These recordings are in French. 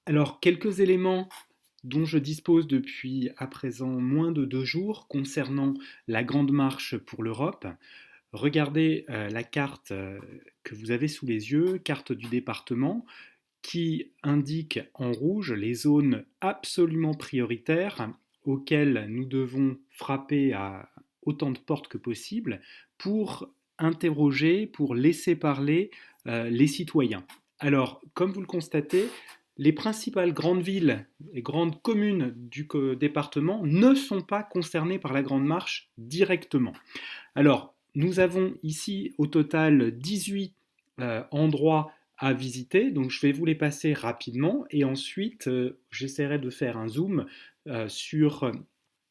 Alors, quelques éléments dont je dispose depuis à présent moins de 2 jours concernant la Grande Marche pour l'Europe. Regardez la carte que vous avez sous les yeux, carte du département, qui indique en rouge les zones absolument prioritaires auxquelles nous devons frapper à autant de portes que possible pour interroger, pour laisser parler les citoyens. Alors, comme vous le constatez, les principales grandes villes et grandes communes du département ne sont pas concernées par la Grande Marche directement. Alors, nous avons ici au total 18 endroits à visiter, donc je vais vous les passer rapidement et ensuite j'essaierai de faire un zoom sur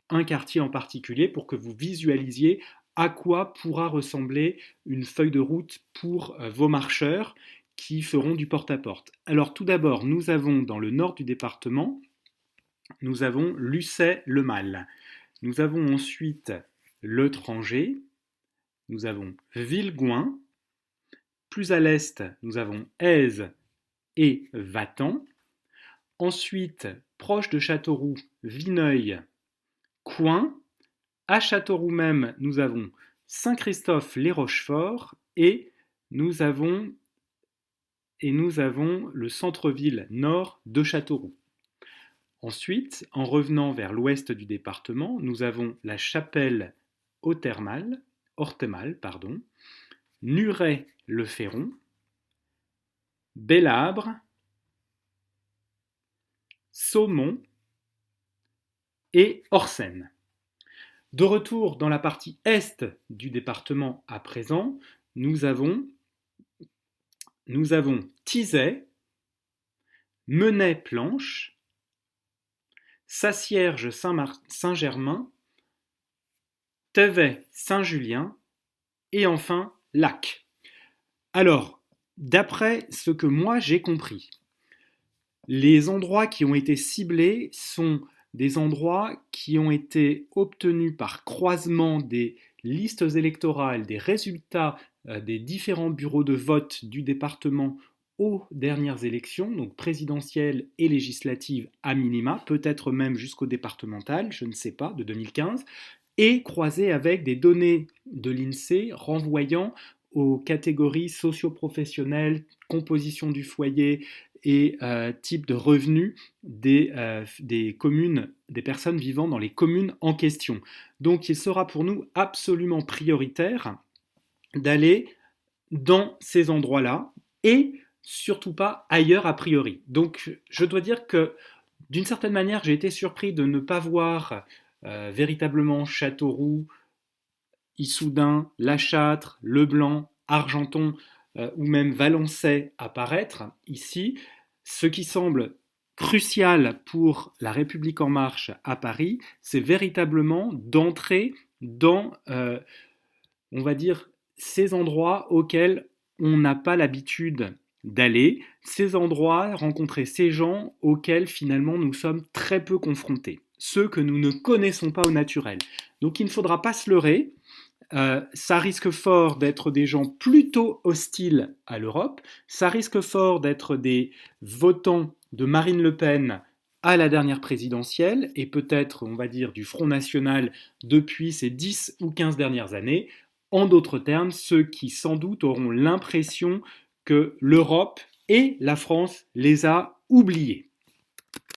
un quartier en particulier pour que vous visualisiez à quoi pourra ressembler une feuille de route pour vos marcheurs qui feront du porte-à-porte. Alors tout d'abord, nous avons dans le nord du département, nous avons Lucé-le-Mal. Nous avons ensuite Le Tranger, nous avons Villegoin. Plus à l'est, nous avons Èze et Vatan. Ensuite, proche de Châteauroux, Vineuil, Coin. À Châteauroux même, nous avons Saint-Christophe-les-Rocheforts et nous avons, le centre-ville nord de Châteauroux. Ensuite, en revenant vers l'ouest du département, nous avons la Chapelle Orthemale, Nuret-le-Ferron, Belabre, Saumont et Orsène. De retour dans la partie est du département à présent, nous avons Thizay, Menay-Planche, Sassierges-Saint-Germain, Thevet-Saint-Julien et enfin Lac. Alors, d'après ce que moi j'ai compris, les endroits qui ont été ciblés sont des endroits qui ont été obtenus par croisement des listes électorales, des résultats des différents bureaux de vote du département aux dernières élections, donc présidentielles et législatives à minima, peut-être même jusqu'au départemental, je ne sais pas, de 2015, et croisés avec des données de l'INSEE renvoyant aux catégories socio-professionnelles, composition du foyer et type de revenus des communes, des personnes vivant dans les communes en question. Donc il sera pour nous absolument prioritaire d'aller dans ces endroits-là et surtout pas ailleurs a priori. Donc je dois dire que d'une certaine manière j'ai été surpris de ne pas voir véritablement Châteauroux, Issoudun, La Châtre, Leblanc, Argenton ou même Valençay apparaître ici, ce qui semble crucial pour la République en marche à Paris, c'est véritablement d'entrer dans, on va dire, ces endroits auxquels on n'a pas l'habitude d'aller, ces endroits, rencontrer ces gens auxquels finalement nous sommes très peu confrontés, ceux que nous ne connaissons pas au naturel. Donc il ne faudra pas se leurrer, ça risque fort d'être des gens plutôt hostiles à l'Europe, ça risque fort d'être des votants de Marine Le Pen à la dernière présidentielle et peut-être, on va dire, du Front National depuis ces 10 ou 15 dernières années. En d'autres termes, ceux qui sans doute auront l'impression que l'Europe et la France les a oubliés.